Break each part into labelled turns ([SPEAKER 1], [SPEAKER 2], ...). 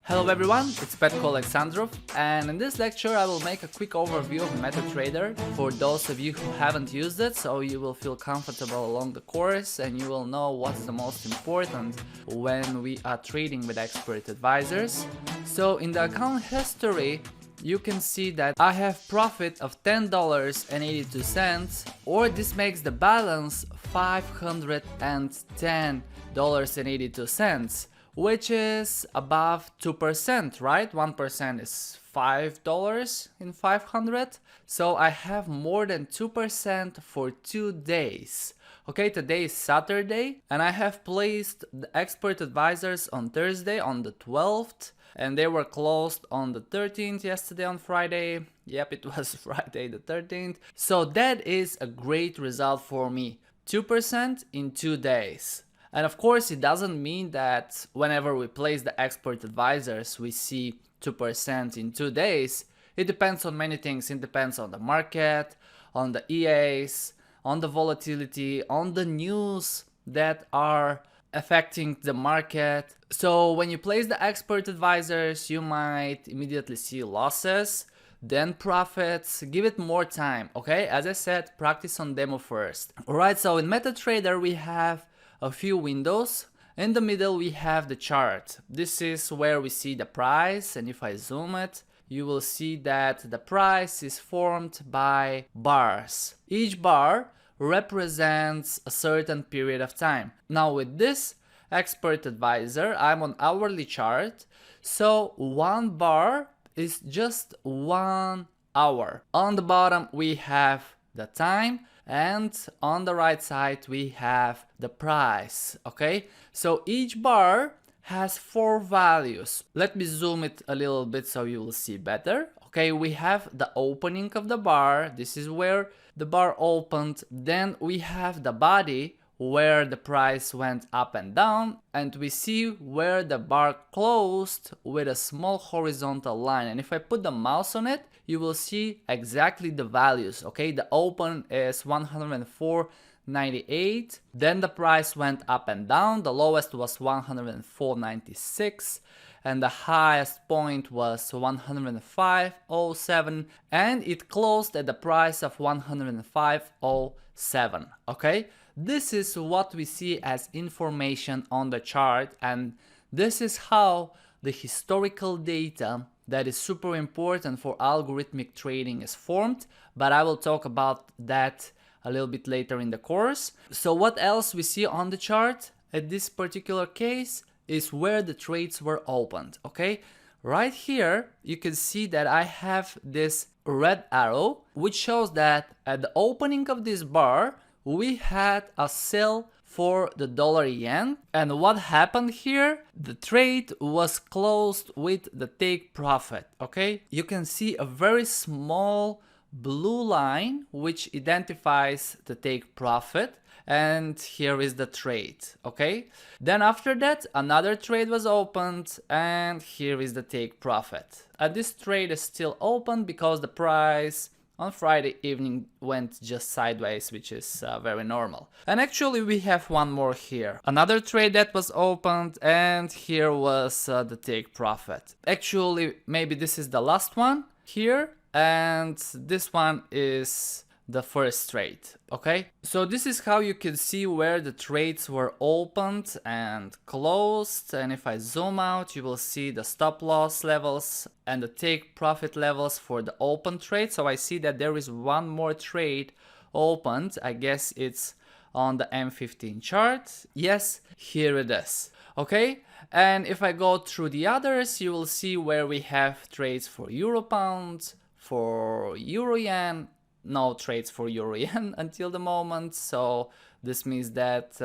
[SPEAKER 1] Hello everyone, it's Petko Alexandrov, and in this lecture I will make a quick overview of MetaTrader for those of you who haven't used it, so you will feel comfortable along the course and you will know what's the most important when we are trading with expert advisors. So in the account history, you can see that I have profit of $10.82, or this makes the balance $510.82, which is above 2%, right? 1% is $5 in 500. So I have more than 2% for 2 days. Okay, today is Saturday, and I have placed the expert advisors on Thursday on the 12th. And they were closed on the 13th yesterday on Friday. Yep, it was Friday the 13th. So that is a great result for me. 2% in 2 days. And of course, it doesn't mean that whenever we place the expert advisors, we see 2% in 2 days. It depends on many things. It depends on the market, on the EAs, on the volatility, on the news that are affecting the market. So when you place the expert advisors, you might immediately see losses, then profits. Give it more time, okay? As I said, practice on demo first. Alright, so in MetaTrader we have a few windows. In the middle we have the chart. This is where we see the price, and if I zoom it, you will see that the price is formed by bars. Each bar represents a certain period of time. Now with this expert advisor, I'm on hourly chart, so one bar is just 1 hour. On the bottom we have the time, and on the right side we have the price. Okay, so each bar has 4 values. Let me zoom it a little bit so you will see better. Okay, we have the opening of the bar. This is where the bar opened. Then we have the body where the price went up and down, and we see where the bar closed with a small horizontal line. And if I put the mouse on it, you will see exactly the values. Okay, the open is 104.98, then the price went up and down. The lowest was 104.96, and the highest point was 105.07, and it closed at the price of 105.07. Okay, this is what we see as information on the chart, and this is how the historical data that is super important for algorithmic trading is formed, but I will talk about that a little bit later in the course. So what else we see on the chart at this particular case is where the trades were opened. Okay, right here you can see that I have this red arrow which shows that at the opening of this bar we had a sell for the dollar yen, and what happened here? The trade was closed with the take profit. Okay, you can see a very small blue line which identifies the take profit, and here is the trade. Okay, then after that another trade was opened, and here is the take profit. And this trade is still open because the price on Friday evening went just sideways, which is very normal. And actually we have one more here. Another trade that was opened, and here was the take profit. Actually, maybe this is the last one here, and this one is the first trade. Okay, so this is how you can see where the trades were opened and closed, and if I zoom out you will see the stop loss levels and the take profit levels for the open trade. So I see that there is one more trade opened. I guess it's on the M15 chart. Yes, here it is. Okay, and if I go through the others, you will see where we have trades for euro pound, for euro yen. No trades for euro yen until the moment, so this means that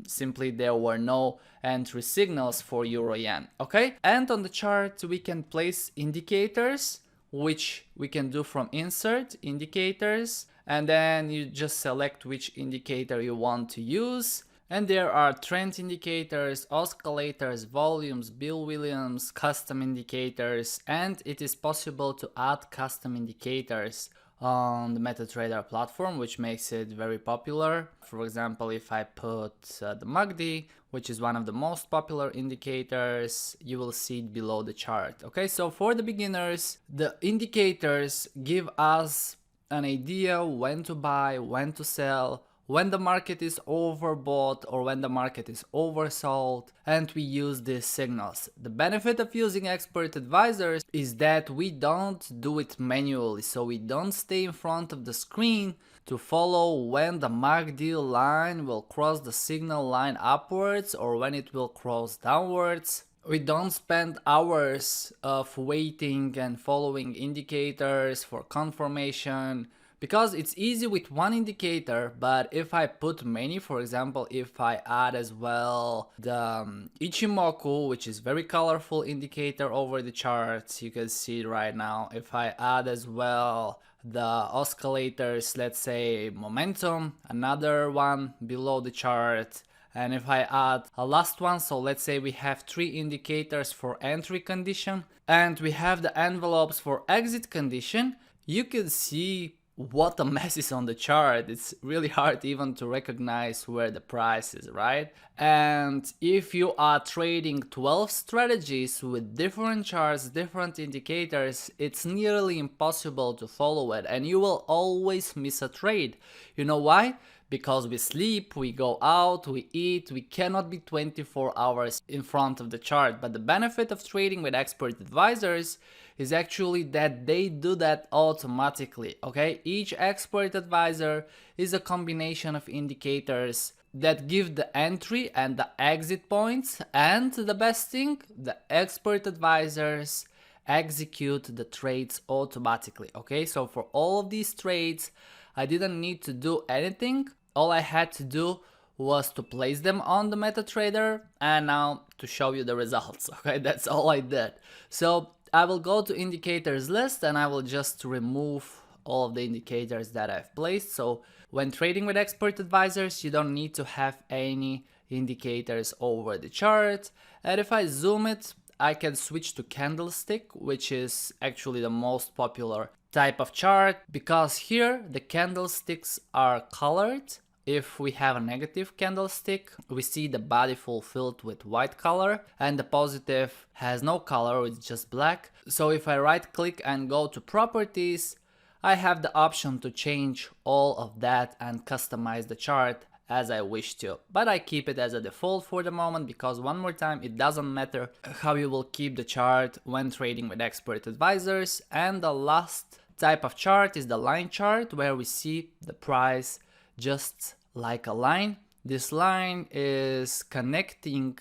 [SPEAKER 1] simply there were no entry signals for euro yen. Okay, and on the chart we can place indicators, which we can do from insert indicators, and then you just select which indicator you want to use. And there are trend indicators, oscillators, volumes, Bill Williams, custom indicators, and it is possible to add custom indicators on the MetaTrader platform, which makes it very popular. For example, if I put the MACD, which is one of the most popular indicators, you will see it below the chart. Okay, so for the beginners, the indicators give us an idea when to buy, when to sell, when the market is overbought or when the market is oversold, and we use these signals. The benefit of using expert advisors is that we don't do it manually, so we don't stay in front of the screen to follow when the MACD line will cross the signal line upwards or when it will cross downwards. We don't spend hours of waiting and following indicators for confirmation, because it's easy with one indicator, but if I put many, for example, if I add as well the Ichimoku, which is very colorful indicator over the charts, you can see it right now. If I add as well the oscillators, let's say momentum, another one below the chart, and if I add a last one, so let's say we have 3 indicators for entry condition and we have the envelopes for exit condition, you can see what a mess is on the chart. It's really hard even to recognize where the price is, right? And if you are trading 12 strategies with different charts, different indicators, it's nearly impossible to follow it and you will always miss a trade. You know why? Because we sleep, we go out, we eat, we cannot be 24 hours in front of the chart. But the benefit of trading with expert advisors is actually that they do that automatically, okay? Each expert advisor is a combination of indicators that give the entry and the exit points, and the best thing, the expert advisors execute the trades automatically, okay? So for all of these trades, I didn't need to do anything. All I had to do was to place them on the MetaTrader and now to show you the results, okay? That's all I did. So I will go to indicators list and I will just remove all of the indicators that I've placed. So when trading with expert advisors, you don't need to have any indicators over the chart. And if I zoom it, I can switch to candlestick, which is actually the most popular type of chart, because here the candlesticks are colored. If we have a negative candlestick, we see the body fulfilled with white color, and the positive has no color, it's just black. So if I right click and go to properties, I have the option to change all of that and customize the chart as I wish to. But I keep it as a default for the moment, because one more time, it doesn't matter how you will keep the chart when trading with expert advisors. And the last type of chart is the line chart, where we see the price just like a line. This line is connecting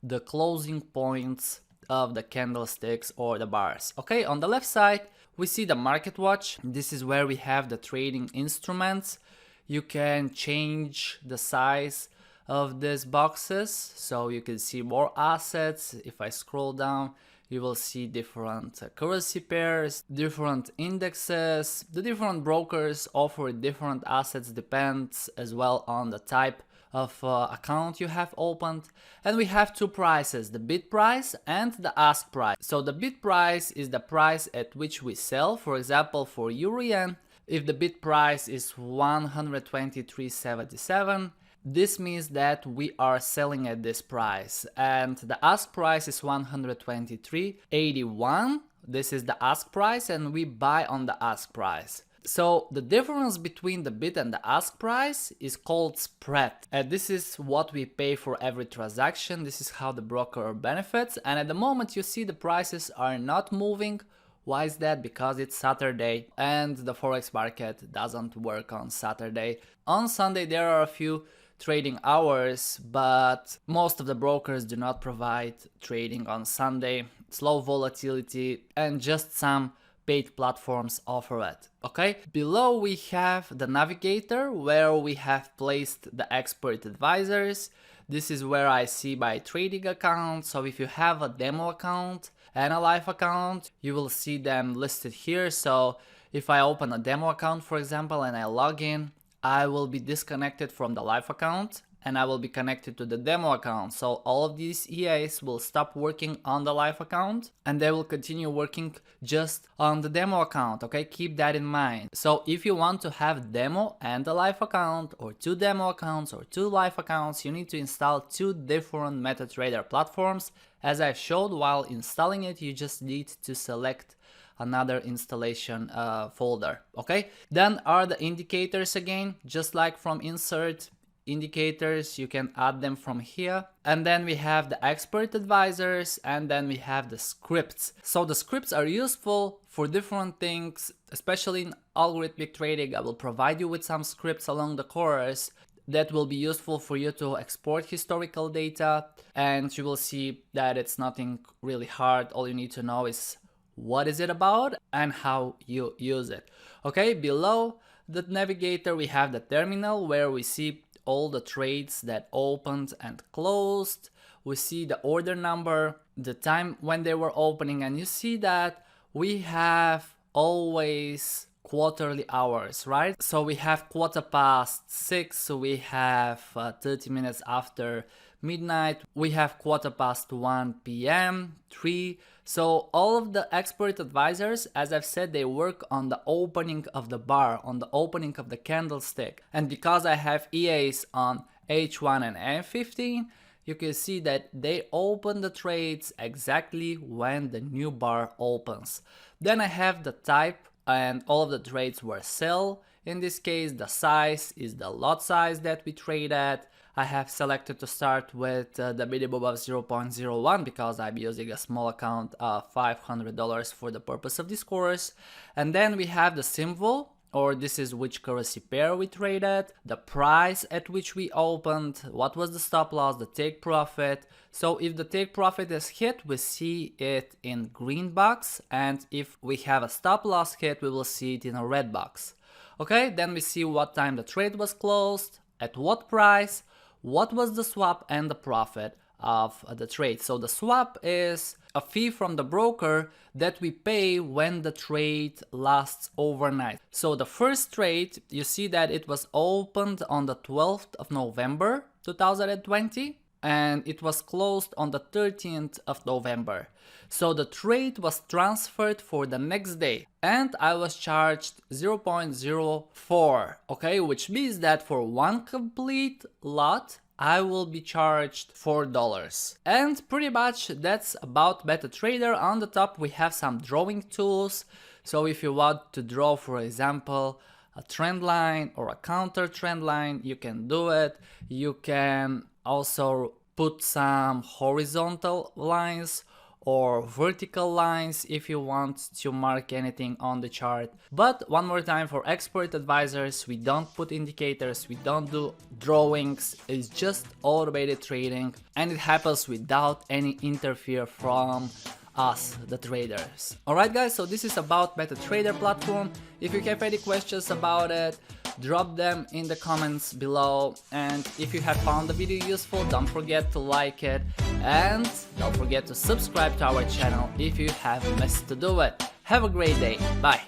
[SPEAKER 1] the closing points of the candlesticks or the bars. Okay, on the left side, we see the market watch. This is where we have the trading instruments. You can change the size of these boxes, so you can see more assets. If I scroll down, you will see different currency pairs, different indexes. The different brokers offer different assets, depends as well on the type of account you have opened. And we have 2 prices, the bid price and the ask price. So the bid price is the price at which we sell. For example, for EUR/JPY, if the bid price is 123.77, this means that we are selling at this price, and the ask price is 123.81. This is the ask price, and we buy on the ask price. So the difference between the bid and the ask price is called spread, and this is what we pay for every transaction. This is how the broker benefits, and at the moment you see the prices are not moving. Why is that? Because it's Saturday and the forex market doesn't work on Saturday. On Sunday there are a few trading hours, but most of the brokers do not provide trading on Sunday. It's low volatility and just some paid platforms offer it. Okay, below we have the navigator, where we have placed the expert advisors. This is where I see my trading account. So if you have a demo account and a live account, you will see them listed here. So if I open a demo account, for example, and I log in, I will be disconnected from the live account, and I will be connected to the demo account. So all of these EAs will stop working on the live account and they will continue working just on the demo account. Okay, keep that in mind. So if you want to have demo and a live account, or two demo accounts or two live accounts, you need to install two different MetaTrader platforms. As I showed, while installing it, you just need to select another installation folder. Okay, then are the indicators again, just like from insert indicators, you can add them from here. And then we have the expert advisors, and then we have the scripts. So the scripts are useful for different things, especially in algorithmic trading. I will provide you with some scripts along the course that will be useful for you to export historical data, and you will see that it's nothing really hard. All you need to know is what is it about and how you use it. Okay, below the navigator we have the terminal, where we see all the trades that opened and closed. We see the order number, the time when they were opening, and you see that we have always quarterly hours, right? So we have 6:15, so we have 30 minutes after midnight, we have 1 p.m, 3. So all of the expert advisors, as I've said, they work on the opening of the bar, on the opening of the candlestick. And because I have EAs on H1 and M15, you can see that they open the trades exactly when the new bar opens. Then I have the type, and all of the trades were sell. In this case, the size is the lot size that we trade at. I have selected to start with the minimum of 0.01 because I'm using a small account of $500 for the purpose of this course. And then we have the symbol, or this is which currency pair we traded, the price at which we opened, what was the stop loss, the take profit. So if the take profit is hit, we see it in green box, and if we have a stop loss hit, we will see it in a red box. Okay, then we see what time the trade was closed, at what price, what was the swap, and the profit of the trade. So the swap is a fee from the broker that we pay when the trade lasts overnight. So the first trade, you see that it was opened on the 12th of November 2020 and it was closed on the 13th of November. So the trade was transferred for the next day and I was charged 0.04, okay, which means that for one complete lot I will be charged $4. And pretty much that's about MetaTrader. On the top we have some drawing tools. So if you want to draw, for example, a trend line or a counter trend line, you can do it. You can also put some horizontal lines or vertical lines if you want to mark anything on the chart. But one more time, for expert advisors, we don't put indicators, we don't do drawings, it's just automated trading and it happens without any interfere from us, the traders. Alright guys, so this is about MetaTrader platform. If you have any questions about it, drop them in the comments below, and if you have found the video useful, don't forget to like it and don't forget to subscribe to our channel if you have missed to do it. Have a great day, bye!